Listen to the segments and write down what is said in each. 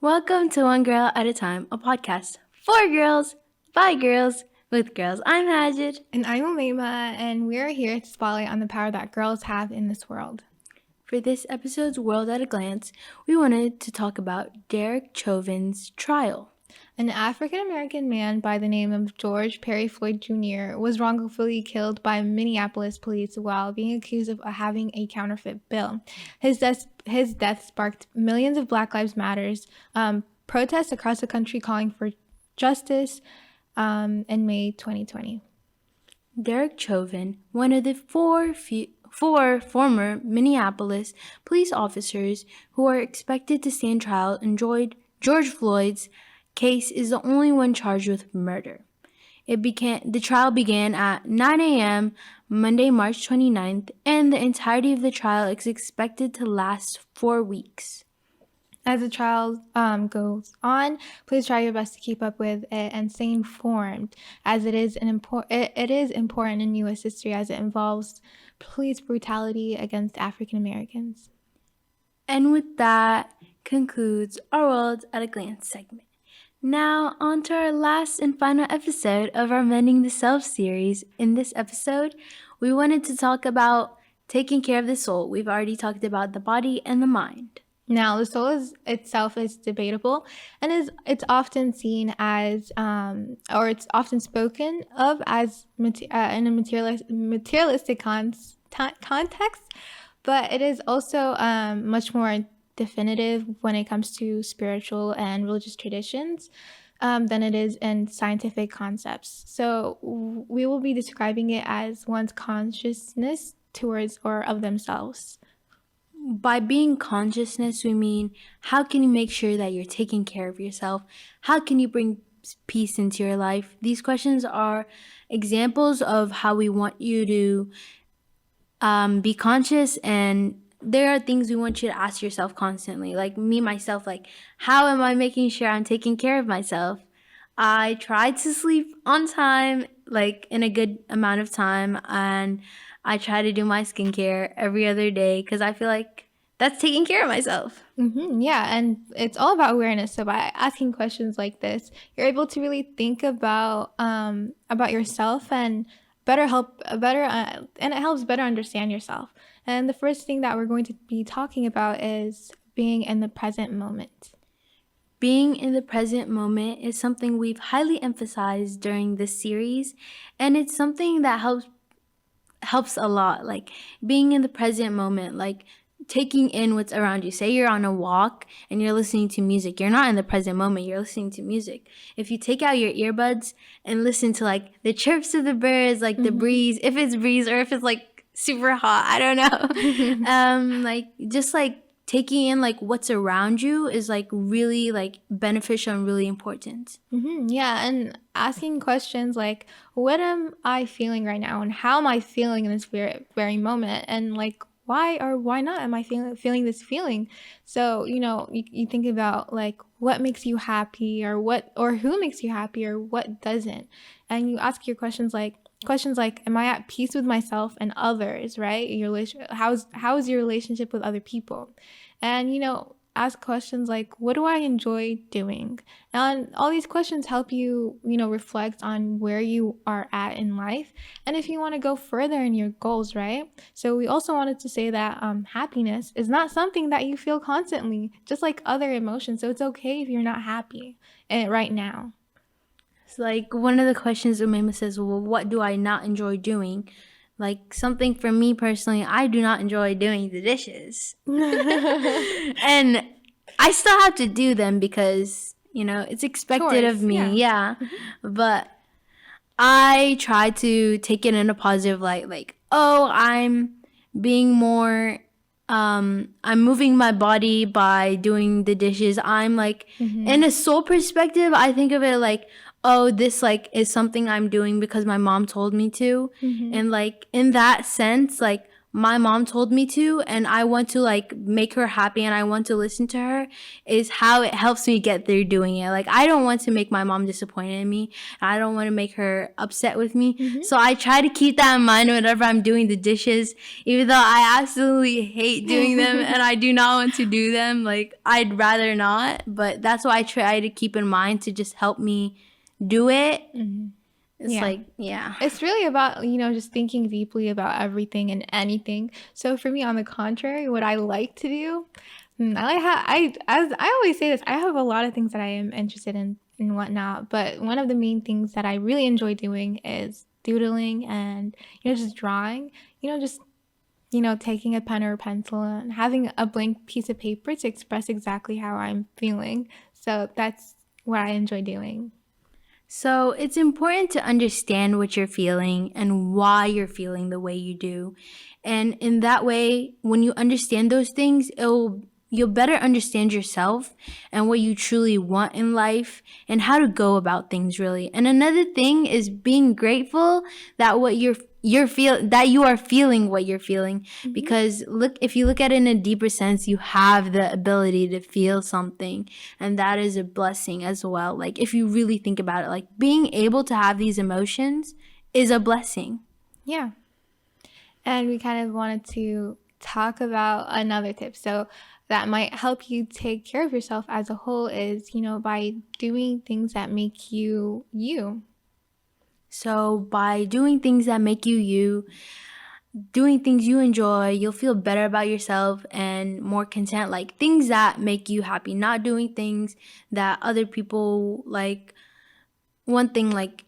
Welcome to One Girl at a Time, a podcast for girls, by girls, with girls. I'm Hajid. And I'm Umayma, and we're here to spotlight on the power that girls have in this world. For this episode's World at a Glance, we wanted to talk about Derek Chauvin's trial. An African-American man by the name of George Perry Floyd Jr. was wrongfully killed by Minneapolis police while being accused of having a counterfeit bill. His death sparked millions of Black Lives Matters protests across the country calling for justice in May 2020. Derek Chauvin, one of the four former Minneapolis police officers who are expected to stand trial in George Floyd's case, is the only one charged with murder. The trial began at 9 a.m. Monday, March 29th, and the entirety of the trial is expected to last 4 weeks. As the trial goes on, please try your best to keep up with it and stay informed, as it is important in U.S. history as it involves police brutality against African Americans. And with that concludes our World at a Glance segment. Now, on to our last and final episode of our Mending the Self series. In this episode, we wanted to talk about taking care of the soul. We've already talked about the body and the mind. Now, the soul itself is debatable, and it's often seen as, or it's often spoken of as in a materialistic context, but it is also much more definitive when it comes to spiritual and religious traditions than it is in scientific concepts. So we will be describing it as one's consciousness towards or of themselves. By being consciousness, we mean how can you make sure that you're taking care of yourself? How can you bring peace into your life? These questions are examples of how we want you to be conscious, and there are things we want you to ask yourself constantly. Like me, myself, like, how am I making sure I'm taking care of myself? I try to sleep on time, like in a good amount of time, and I try to do my skincare every other day because I feel like that's taking care of myself. Mm-hmm, yeah, and it's all about awareness. So by asking questions like this, you're able to really think about yourself and and it helps better understand yourself. And the first thing that we're going to be talking about is being in the present moment. Being in the present moment is something we've highly emphasized during this series, and it's something that helps a lot. Like being in the present moment, like taking in what's around you. Say you're on a walk and you're listening to music. You're not in the present moment, you're listening to music. If you take out your earbuds and listen to like the chirps of the birds, like the breeze, if it's breeze or if it's like super hot, I don't know. Like just like taking in like what's around you is like really like beneficial and really important. Yeah, and asking questions like, what am I feeling right now, and how am I feeling in this very moment, and like why or why not am I feeling this feeling? So you think about like what makes you happy, or who makes you happy, or what doesn't, and you ask your questions like, am I at peace with myself and others, right? How's your relationship with other people? And ask questions like, what do I enjoy doing? And all these questions help you reflect on where you are at in life, and if you want to go further in your goals, right? So we also wanted to say that happiness is not something that you feel constantly, just like other emotions. So it's okay if you're not happy right now. It's like one of the questions Umayma says, well, what do I not enjoy doing? Like something for me personally, I do not enjoy doing the dishes. And I still have to do them because, it's expected of me. Yeah. But I try to take it in a positive light. Like, I'm being more, I'm moving my body by doing the dishes. I'm like, in a soul perspective, I think of it like, this like is something I'm doing because my mom told me to. And like in that sense, like my mom told me to, and I want to like make her happy and I want to listen to her, is how it helps me get through doing it. Like, I don't want to make my mom disappointed in me. I don't want to make her upset with me. Mm-hmm. So I try to keep that in mind whenever I'm doing the dishes, even though I absolutely hate doing them and I do not want to do them. Like, I'd rather not, but that's why I try to keep in mind to just help me do it. Mm-hmm. It's Yeah. like, yeah. It's really about, just thinking deeply about everything and anything. So for me, on the contrary, what I like to do, as I always say this, I have a lot of things that I am interested in and whatnot. But one of the main things that I really enjoy doing is doodling and, just drawing, just, taking a pen or a pencil and having a blank piece of paper to express exactly how I'm feeling. So that's what I enjoy doing. So it's important to understand what you're feeling and why you're feeling the way you do. And in that way, when you understand those things, you'll better understand yourself and what you truly want in life and how to go about things really. And another thing is being grateful that that you are feeling what you're feeling, Mm-hmm. because if you look at it in a deeper sense, you have the ability to feel something, and that is a blessing as well. Like, if you really think about it, like being able to have these emotions is a blessing. Yeah. And we kind of wanted to talk about another tip. So that might help you take care of yourself as a whole is, by doing things that make you you. So by doing things that make you, doing things you enjoy, you'll feel better about yourself and more content. Like, things that make you happy, not doing things that other people like. One thing, like,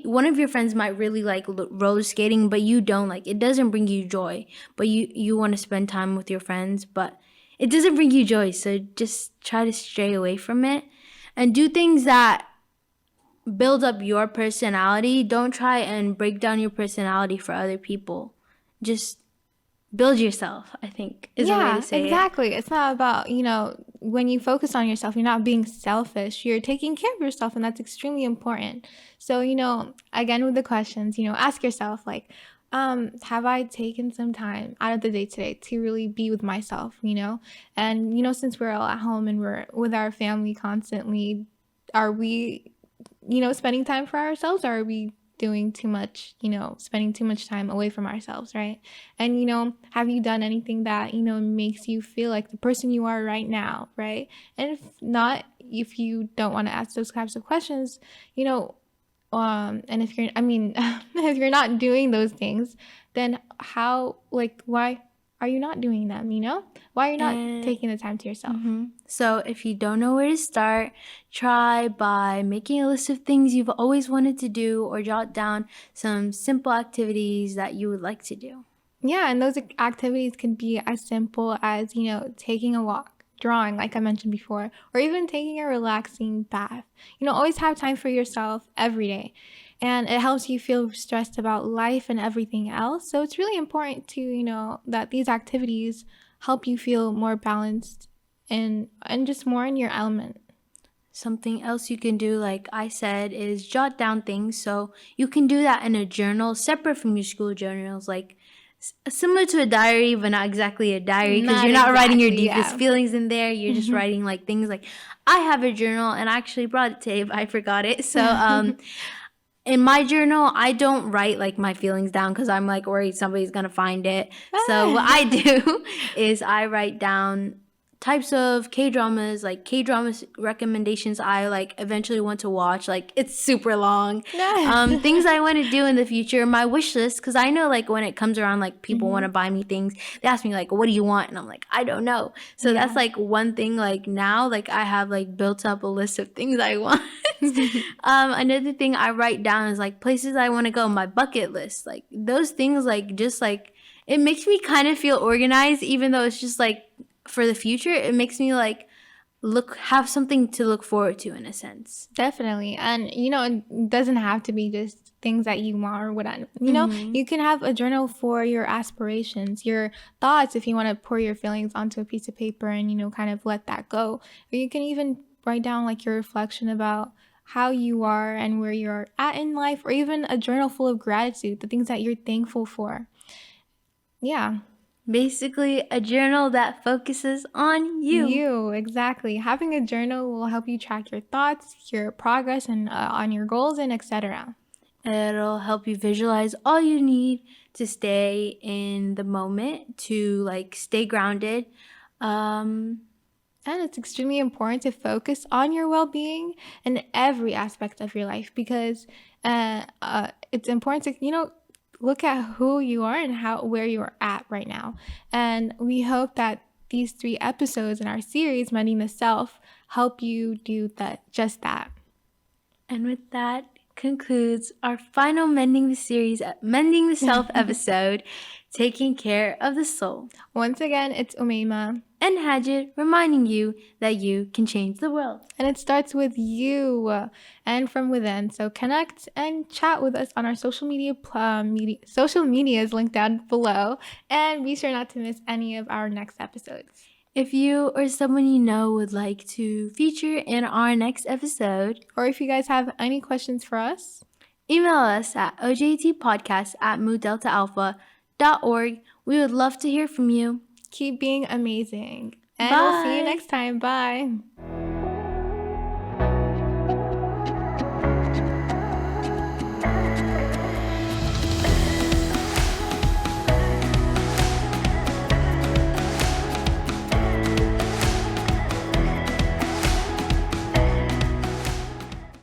one of your friends might really like roller skating, but you don't. Like, it doesn't bring you joy, but you want to spend time with your friends, but it doesn't bring you joy. So just try to stray away from it and do things that build up your personality. Don't try and break down your personality for other people. Just build yourself, I think, is a way to Yeah, say it. exactly. It's not about, when you focus on yourself, you're not being selfish. You're taking care of yourself, and that's extremely important. So, again, with the questions, ask yourself, like, have I taken some time out of the day today to really be with myself, And, since we're all at home and we're with our family constantly, are we, spending time for ourselves, or are we doing too much, spending too much time away from ourselves, right? And, have you done anything that, makes you feel like the person you are right now, right? And if not, if you don't want to ask those types of questions, and if you're, I mean, if you're not doing those things, then why are you not doing them, Why are you not taking the time to yourself? So if you don't know where to start, try by making a list of things you've always wanted to do, or jot down some simple activities that you would like to do. Yeah, and those activities can be as simple as, taking a walk, drawing, like I mentioned before, or even taking a relaxing bath. Always have time for yourself every day. And it helps you feel stressed about life and everything else. So it's really important to, that these activities help you feel more balanced and just more in your element. Something else you can do, like I said, is jot down things. So you can do that in a journal separate from your school journals, like similar to a diary, but not exactly a diary, because Not you're not writing your exactly, deepest yeah. feelings in there. You're just writing like things like, I have a journal, and I actually brought it today, but I forgot it. So in my journal, I don't write like my feelings down because I'm like worried somebody's gonna find it. So what I do is I write down types of K-dramas, like K-dramas recommendations I like eventually want to watch. Like, it's super long. Things I want to do in the future, my wish list, because I know like when it comes around, like people want to buy me things. They ask me like, what do you want? And I'm like, I don't know. So that's like one thing. Like, now, like I have like built up a list of things I want. Another thing I write down is like places I want to go, my bucket list. Like, those things, like, just like, it makes me kind of feel organized, even though it's just like for the future. It makes me like have something to look forward to, in a sense. Definitely. And, it doesn't have to be just things that you want or whatever. You can have a journal for your aspirations, your thoughts, if you want to pour your feelings onto a piece of paper and, kind of let that go. Or you can even write down like your reflection about how you are and where you're at in life, or even a journal full of gratitude, the things that you're thankful for. Yeah. Basically, a journal that focuses on you. You, exactly. Having a journal will help you track your thoughts, your progress, and on your goals, and etc. It'll help you visualize all you need to stay in the moment, to like stay grounded. And it's extremely important to focus on your well-being in every aspect of your life because it's important to, look at who you are and where you are at right now. And we hope that these 3 episodes in our series, Mending the Self, help you do just that. And with that concludes our final Mending the Self episode, Taking Care of the Soul. Once again, it's Umayma and Hadjid reminding you that you can change the world. And it starts with you and from within. So connect and chat with us on our social medias linked down below. And be sure not to miss any of our next episodes. If you or someone you know would like to feature in our next episode, or if you guys have any questions for us, email us at ogatpodcast@mudeltaalpha.org. We would love to hear from you. Keep being amazing. And Bye. we'll see you next time. Bye.